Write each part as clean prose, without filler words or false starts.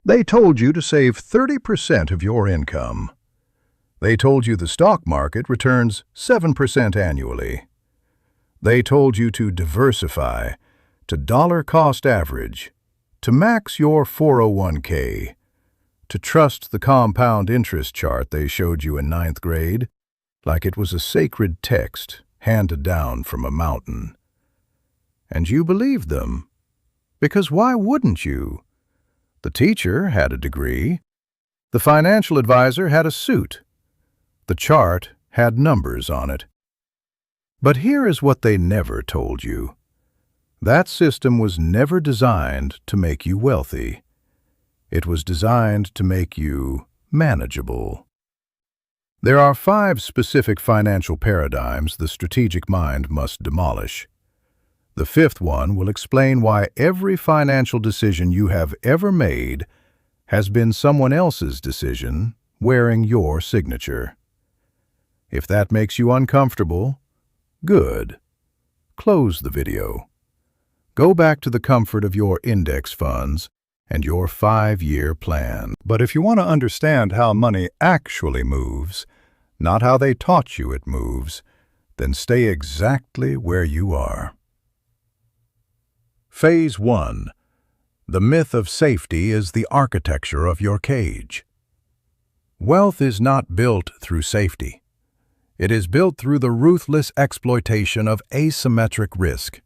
They told you to save 30% of your income. They told you the stock market returns 7% annually. They told you to diversify, to dollar-cost average, to max your 401k, to trust the compound interest chart they showed you in ninth grade like it was a sacred text handed down from a mountain. And you believed them, because why wouldn't you? The teacher had a degree. The financial advisor had a suit. The chart had numbers on it. But here is what they never told you. That system was never designed to make you wealthy. It was designed to make you manageable. There are 5 specific financial paradigms the strategic mind must demolish. The 5th one will explain why every financial decision you have ever made has been someone else's decision wearing your signature. If that makes you uncomfortable, good. Close the video. Go back to the comfort of your index funds and your 5-year plan. But if you want to understand how money actually moves, not how they taught you it moves, then stay exactly where you are. Phase 1. The myth of safety is the architecture of your cage. Wealth is not built through safety. It is built through the ruthless exploitation of asymmetric risk.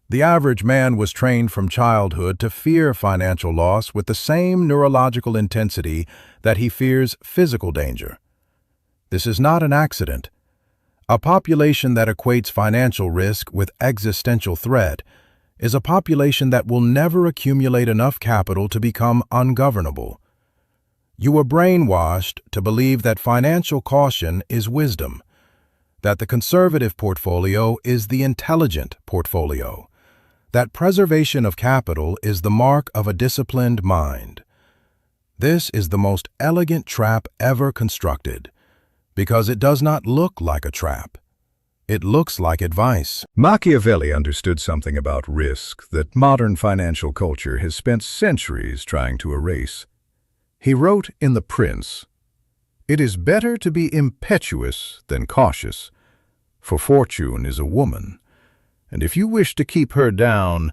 The average man was trained from childhood to fear financial loss with the same neurological intensity that he fears physical danger. This is not an accident. A population that equates financial risk with existential threat is a population that will never accumulate enough capital to become ungovernable. You were brainwashed to believe that financial caution is wisdom, that the conservative portfolio is the intelligent portfolio, that preservation of capital is the mark of a disciplined mind. This is the most elegant trap ever constructed, because it does not look like a trap. It looks like advice. Machiavelli understood something about risk that modern financial culture has spent centuries trying to erase. He wrote in The Prince, "It is better to be impetuous than cautious, for fortune is a woman, and if you wish to keep her down,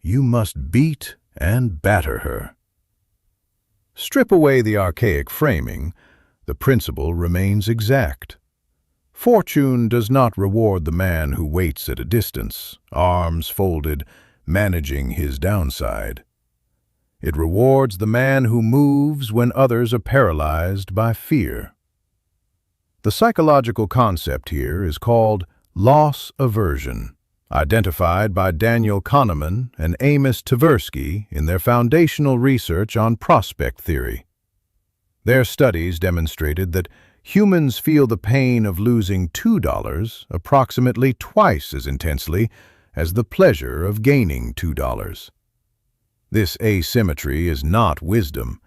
you must beat and batter her." Strip away the archaic framing, the principle remains exact. Fortune does not reward the man who waits at a distance, arms folded, managing his downside. It rewards the man who moves when others are paralyzed by fear. The psychological concept here is called loss aversion, identified by Daniel Kahneman and Amos Tversky in their foundational research on prospect theory. Their studies demonstrated that humans feel the pain of losing $2 approximately twice as intensely as the pleasure of gaining $2. This asymmetry is not wisdom.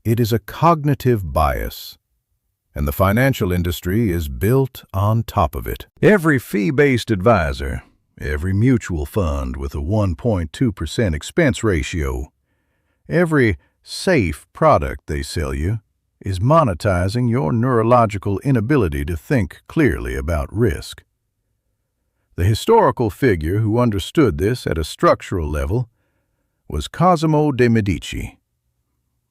It is a cognitive bias, and the financial industry is built on top of it. Every fee-based advisor, every mutual fund with a 1.2% expense ratio, every safe product they sell you, is monetizing your neurological inability to think clearly about risk. The historical figure who understood this at a structural level was Cosimo de' Medici.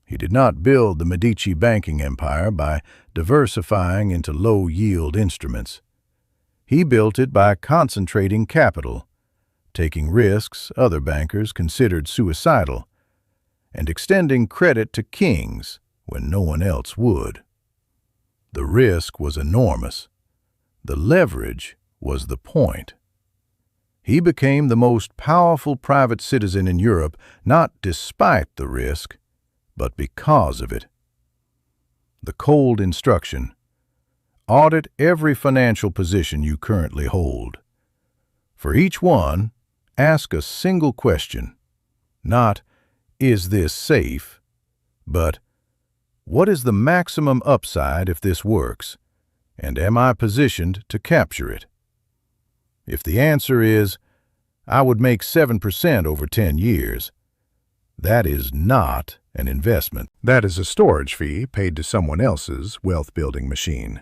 He did not build the Medici banking empire by diversifying into low-yield instruments. He built it by concentrating capital, taking risks other bankers considered suicidal, and extending credit to kings when no one else would. The risk was enormous. The leverage was the point. He became the most powerful private citizen in Europe, not despite the risk, but because of it. The cold instruction: audit every financial position you currently hold. For each one, ask a single question. Not, is this safe? But, what is the maximum upside if this works? And am I positioned to capture it? If the answer is, I would make 7% over 10 years, That is not an investment. That is a storage fee paid to someone else's wealth-building machine.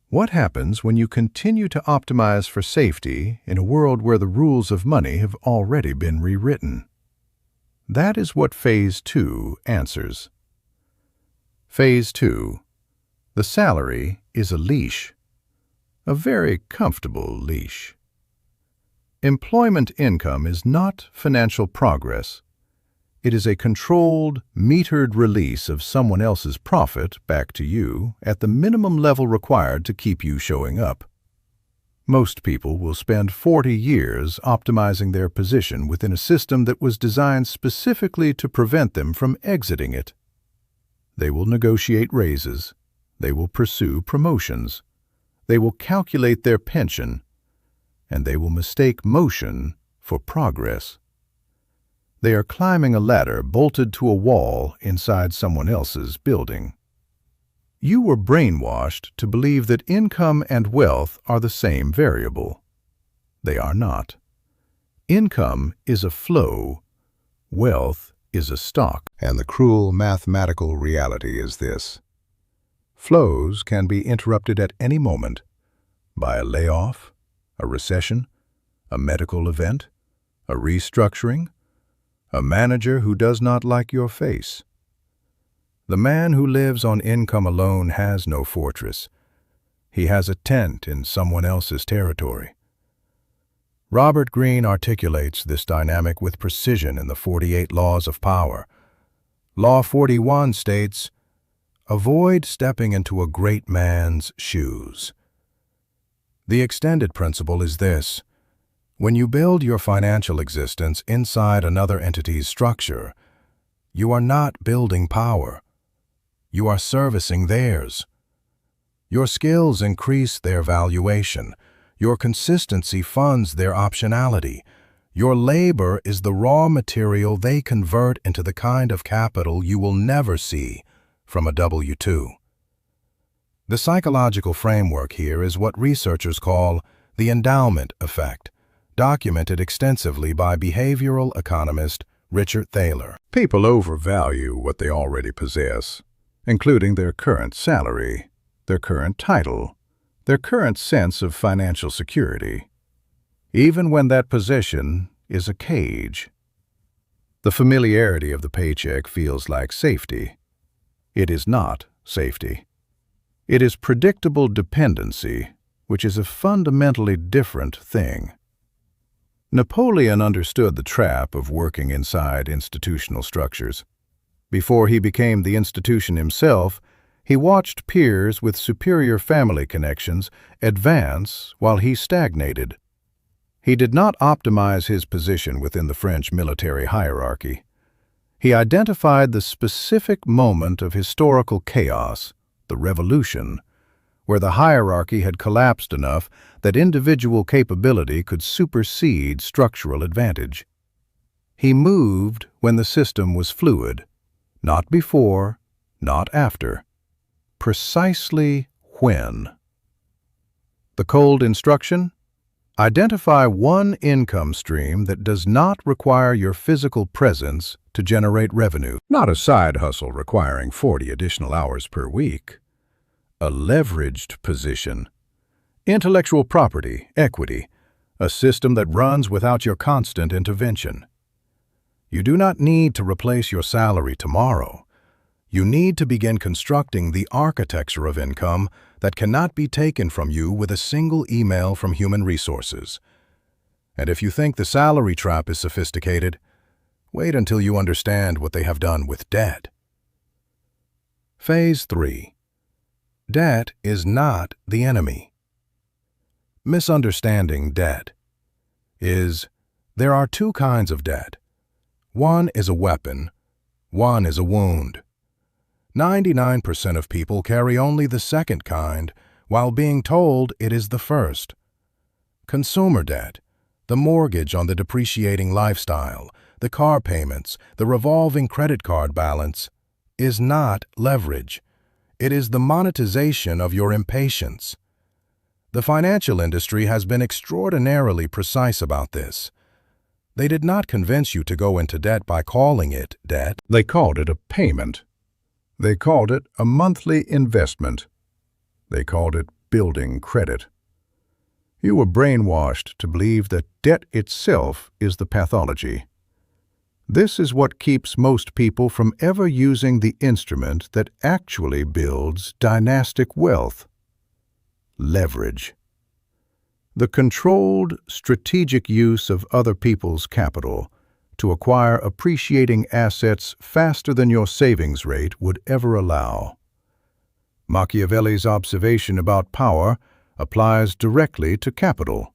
What happens when you continue to optimize for safety in a world where the rules of money have already been rewritten? That is what Phase 2 answers. Phase 2. The salary is a leash. A very comfortable leash. Employment income is not financial progress. It is a controlled, metered release of someone else's profit back to you at the minimum level required to keep you showing up. Most people will spend 40 years optimizing their position within a system that was designed specifically to prevent them from exiting it. They will negotiate raises. They will pursue promotions. They will calculate their pension. And they will mistake motion for progress. They are climbing a ladder bolted to a wall inside someone else's building. You were brainwashed to believe that income and wealth are the same variable. They are not. Income is a flow. Wealth is a stock. And the cruel mathematical reality is this. Flows can be interrupted at any moment by a layoff, a recession, a medical event, a restructuring, a manager who does not like your face. The man who lives on income alone has no fortress. He has a tent in someone else's territory. Robert Greene articulates this dynamic with precision in the 48 Laws of Power. Law 41 states, "Avoid stepping into a great man's shoes." The extended principle is this. When you build your financial existence inside another entity's structure, you are not building power. You are servicing theirs. Your skills increase their valuation. Your consistency funds their optionality. Your labor is the raw material they convert into the kind of capital you will never see from a W-2. The psychological framework here is what researchers call the endowment effect, documented extensively by behavioral economist Richard Thaler. People overvalue what they already possess, including their current salary, their current title, their current sense of financial security, even when that possession is a cage. The familiarity of the paycheck feels like safety. It is not safety. It is predictable dependency, which is a fundamentally different thing. Napoleon understood the trap of working inside institutional structures. Before he became the institution himself, he watched peers with superior family connections advance while he stagnated. He did not optimize his position within the French military hierarchy. He identified the specific moment of historical chaos, the Revolution, where the hierarchy had collapsed enough that individual capability could supersede structural advantage. He moved when the system was fluid, not before, not after. Precisely when. The cold instruction? Identify one income stream that does not require your physical presence to generate revenue. Not a side hustle requiring 40 additional hours per week. A leveraged position. Intellectual property, equity, a system that runs without your constant intervention. You do not need to replace your salary tomorrow. You need to begin constructing the architecture of income that cannot be taken from you with a single email from human resources. And if you think the salary trap is sophisticated, wait until you understand what they have done with debt. Phase 3. Debt is not the enemy. Misunderstanding debt is there are two kinds of debt. One is a weapon, one is a wound. 99% of people carry only the second kind, while being told it is the first. Consumer debt, the mortgage on the depreciating lifestyle, the car payments, the revolving credit card balance, is not leverage. It is the monetization of your impatience. The financial industry has been extraordinarily precise about this. They did not convince you to go into debt by calling it debt. They called it a payment. They called it a monthly investment. They called it building credit. You were brainwashed to believe that debt itself is the pathology. This is what keeps most people from ever using the instrument that actually builds dynastic wealth: leverage. The controlled, strategic use of other people's capital to acquire appreciating assets faster than your savings rate would ever allow. Machiavelli's observation about power applies directly to capital.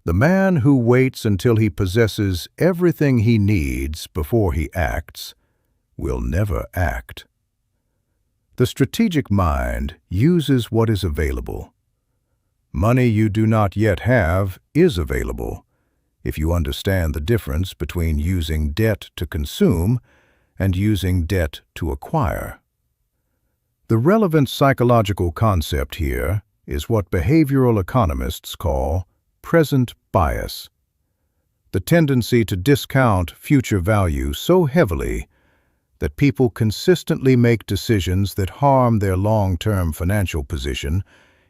The man who waits until he possesses everything he needs before he acts will never act. The strategic mind uses what is available. Money you do not yet have is available, if you understand the difference between using debt to consume and using debt to acquire. The relevant psychological concept here is what behavioral economists call present bias, the tendency to discount future value so heavily that people consistently make decisions that harm their long-term financial position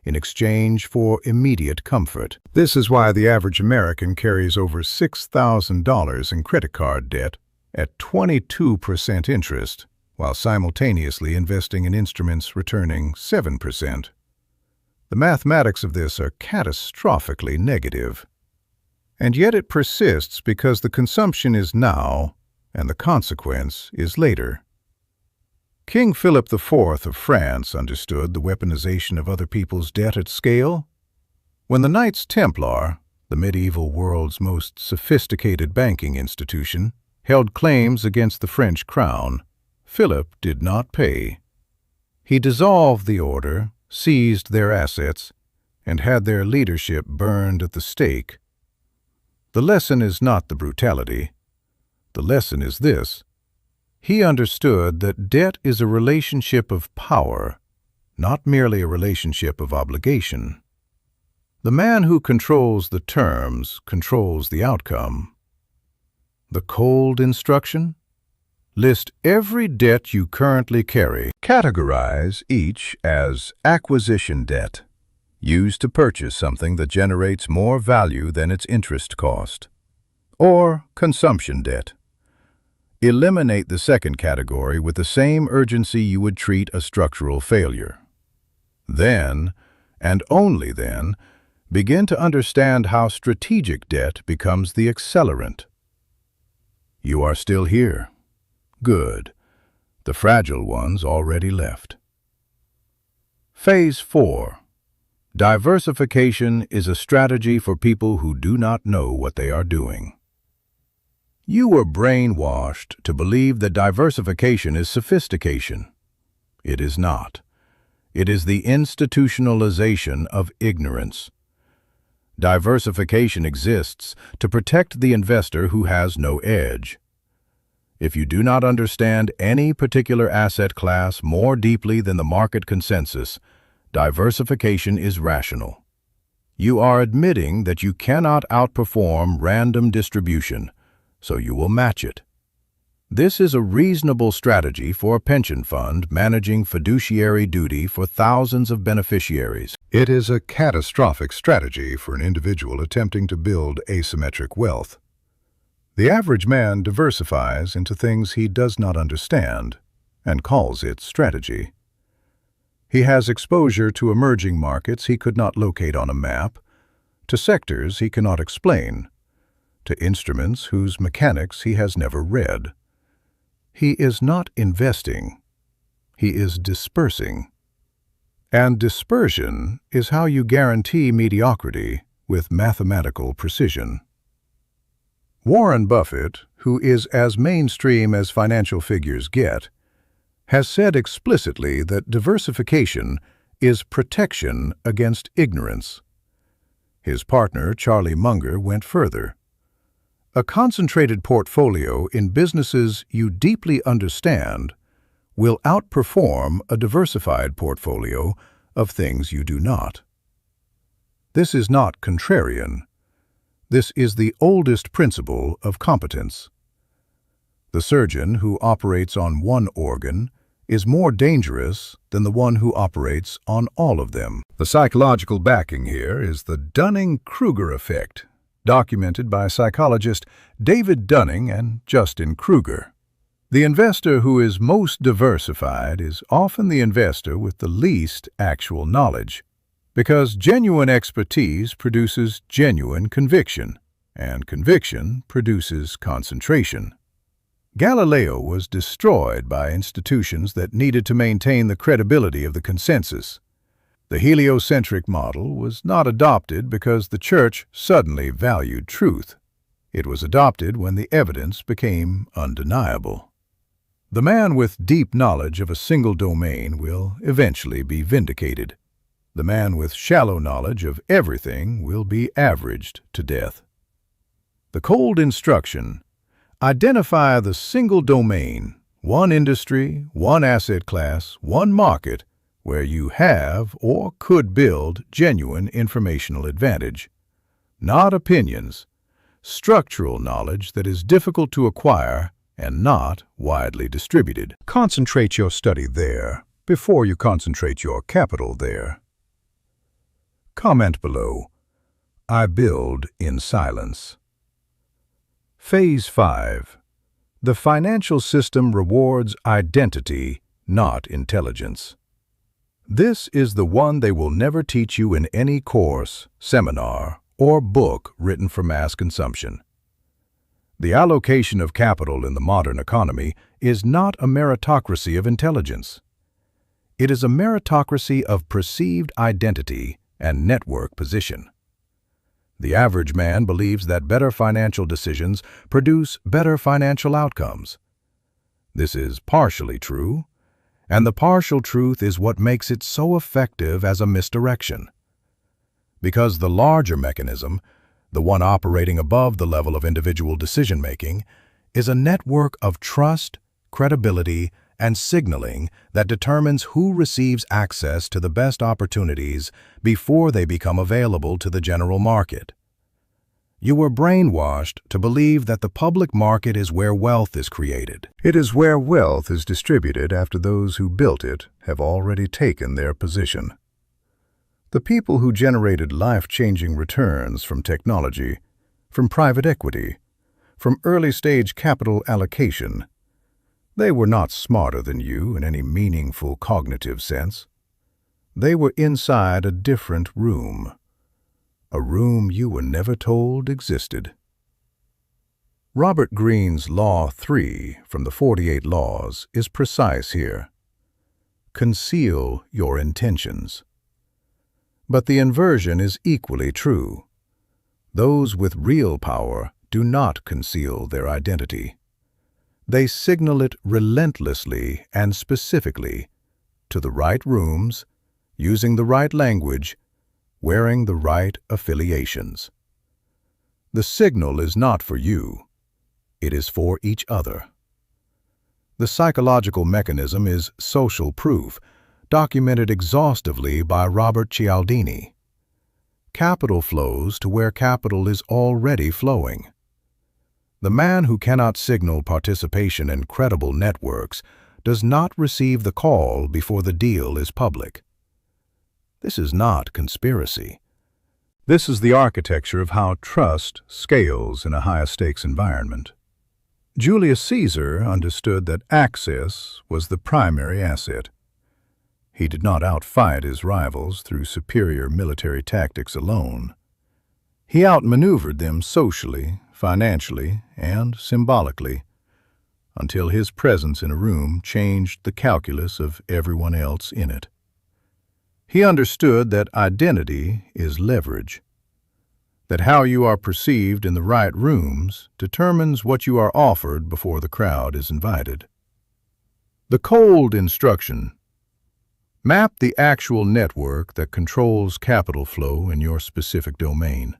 in exchange for immediate comfort. This is why the average American carries over $6,000 in credit card debt at 22% interest, while simultaneously investing in instruments returning 7%. The mathematics of this are catastrophically negative. And yet it persists because the consumption is now and the consequence is later. King Philip IV of France understood the weaponization of other people's debt at scale. When the Knights Templar, the medieval world's most sophisticated banking institution, held claims against the French crown, Philip did not pay. He dissolved the order, seized their assets, and had their leadership burned at the stake. The lesson is not the brutality. The lesson is this: he understood that debt is a relationship of power, not merely a relationship of obligation. The man who controls the terms controls the outcome. The cold instruction? List every debt you currently carry. Categorize each as acquisition debt, used to purchase something that generates more value than its interest cost, or consumption debt. Eliminate the second category with the same urgency you would treat a structural failure. Then, and only then, begin to understand how strategic debt becomes the accelerant. You are still here. Good. The fragile ones already left. Phase 4. Diversification is a strategy for people who do not know what they are doing. You were brainwashed to believe that diversification is sophistication. It is not. It is the institutionalization of ignorance. Diversification exists to protect the investor who has no edge. If you do not understand any particular asset class more deeply than the market consensus, diversification is rational. You are admitting that you cannot outperform random distribution, so you will match it. This is a reasonable strategy for a pension fund managing fiduciary duty for thousands of beneficiaries. It is a catastrophic strategy for an individual attempting to build asymmetric wealth. The average man diversifies into things he does not understand and calls it strategy. He has exposure to emerging markets he could not locate on a map, to sectors he cannot explain, to instruments whose mechanics he has never read. He is not investing. He is dispersing. And dispersion is how you guarantee mediocrity with mathematical precision. Warren Buffett, who is as mainstream as financial figures get, has said explicitly that diversification is protection against ignorance. His partner, Charlie Munger, went further. A concentrated portfolio in businesses you deeply understand will outperform a diversified portfolio of things you do not. This is not contrarian. This is the oldest principle of competence. The surgeon who operates on one organ is more dangerous than the one who operates on all of them. The psychological backing here is the Dunning-Kruger effect, documented by psychologist David Dunning and Justin Kruger. The investor who is most diversified is often the investor with the least actual knowledge, because genuine expertise produces genuine conviction, and conviction produces concentration. Galileo was destroyed by institutions that needed to maintain the credibility of the consensus. The heliocentric model was not adopted because the church suddenly valued truth. It was adopted when the evidence became undeniable. The man with deep knowledge of a single domain will eventually be vindicated. The man with shallow knowledge of everything will be averaged to death. The cold instruction: identify the single domain, one industry, one asset class, one market, where you have or could build genuine informational advantage. Not opinions, structural knowledge that is difficult to acquire and not widely distributed. Concentrate your study there before you concentrate your capital there. Comment below. I build in silence. Phase 5. The financial system rewards identity, not intelligence. This is the one they will never teach you in any course, seminar, or book written for mass consumption. The allocation of capital in the modern economy is not a meritocracy of intelligence. It is a meritocracy of perceived identity and network position. The average man believes that better financial decisions produce better financial outcomes. This is partially true, and the partial truth is what makes it so effective as a misdirection. Because the larger mechanism, the one operating above the level of individual decision-making, is a network of trust, credibility, and signaling that determines who receives access to the best opportunities before they become available to the general market. You were brainwashed to believe that the public market is where wealth is created. It is where wealth is distributed after those who built it have already taken their position. The people who generated life-changing returns from technology, from private equity, from early-stage capital allocation, they were not smarter than you in any meaningful cognitive sense. They were inside a different room, a room you were never told existed. Robert Greene's Law 3 from the 48 Laws is precise here. Conceal your intentions. But the inversion is equally true. Those with real power do not conceal their identity. They signal it relentlessly and specifically, to the right rooms, using the right language, wearing the right affiliations. The signal is not for you. It is for each other. The psychological mechanism is social proof, documented exhaustively by Robert Cialdini. Capital flows to where capital is already flowing. The man who cannot signal participation in credible networks does not receive the call before the deal is public. This is not conspiracy. This is the architecture of how trust scales in a high-stakes environment. Julius Caesar understood that access was the primary asset. He did not outfight his rivals through superior military tactics alone. He outmaneuvered them socially, financially, and symbolically, until his presence in a room changed the calculus of everyone else in it. He understood that identity is leverage, that how you are perceived in the right rooms determines what you are offered before the crowd is invited. The cold instruction: map the actual network that controls capital flow in your specific domain.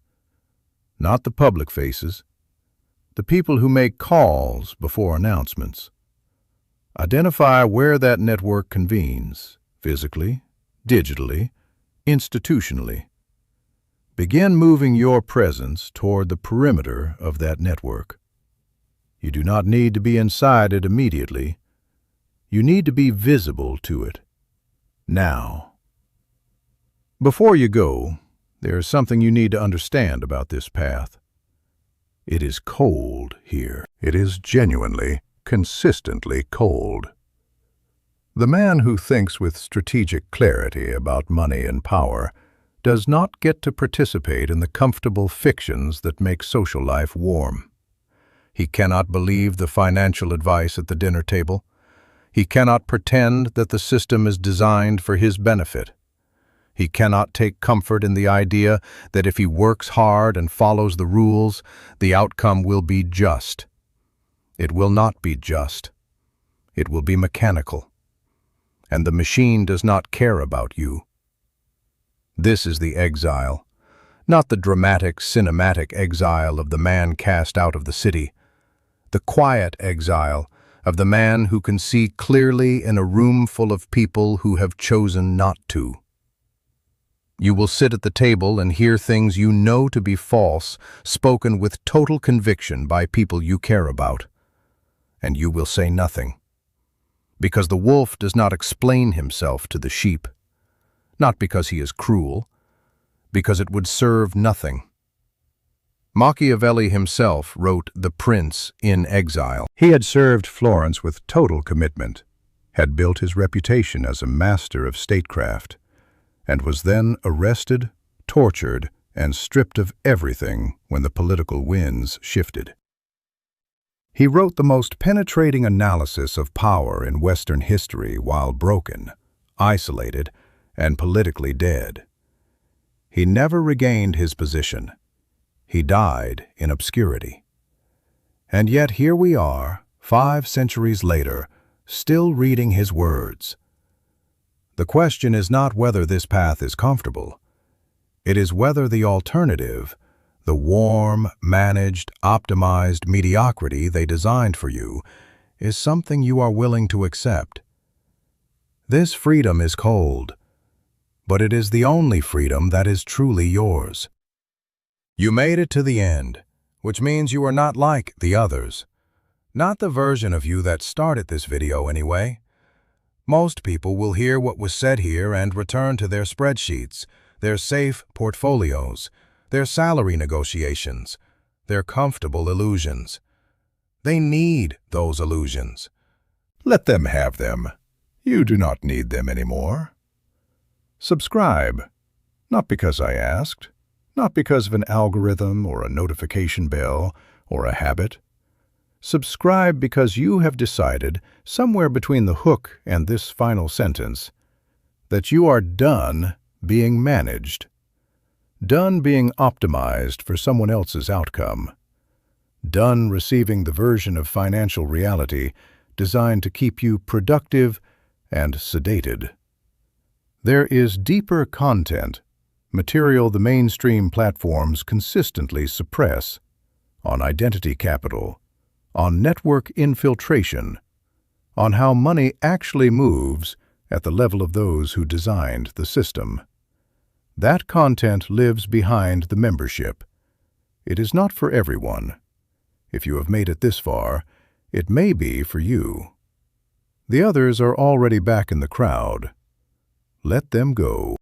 Not the public faces, the people who make calls before announcements. Identify where that network convenes, physically, digitally, institutionally. Begin moving your presence toward the perimeter of that network. You do not need to be inside it immediately. You need to be visible to it. Now. Before you go, there is something you need to understand about this path. It is cold here. It is genuinely, consistently cold. The man who thinks with strategic clarity about money and power does not get to participate in the comfortable fictions that make social life warm. He cannot believe the financial advice at the dinner table. He cannot pretend that the system is designed for his benefit. He cannot take comfort in the idea that if he works hard and follows the rules, the outcome will be just. It will not be just. It will be mechanical. And the machine does not care about you. This is the exile, not the dramatic, cinematic exile of the man cast out of the city, the quiet exile of the man who can see clearly in a room full of people who have chosen not to. You will sit at the table and hear things you know to be false, spoken with total conviction by people you care about. And you will say nothing. Because the wolf does not explain himself to the sheep. Not because he is cruel, because it would serve nothing. Machiavelli himself wrote The Prince in Exile. He had served Florence with total commitment, had built his reputation as a master of statecraft, and was then arrested, tortured, and stripped of everything when the political winds shifted. He wrote the most penetrating analysis of power in Western history while broken, isolated, and politically dead. He never regained his position. He died in obscurity. And yet here we are, 5 centuries later, still reading his words. The question is not whether this path is comfortable. It is whether the alternative, the warm, managed, optimized mediocrity they designed for you, is something you are willing to accept. This freedom is cold, but it is the only freedom that is truly yours. You made it to the end, which means you are not like the others. Not the version of you that started this video anyway. Most people will hear what was said here and return to their spreadsheets, their safe portfolios, their salary negotiations, their comfortable illusions. They need those illusions. Let them have them. You do not need them anymore. Subscribe, not because I asked, not because of an algorithm or a notification bell or a habit. Subscribe because you have decided, somewhere between the hook and this final sentence, that you are done being managed, done being optimized for someone else's outcome, done receiving the version of financial reality designed to keep you productive and sedated. There is deeper content, material the mainstream platforms consistently suppress, on identity capital, on network infiltration, on how money actually moves at the level of those who designed the system. That content lives behind the membership. It is not for everyone. If you have made it this far, it may be for you. The others are already back in the crowd. Let them go.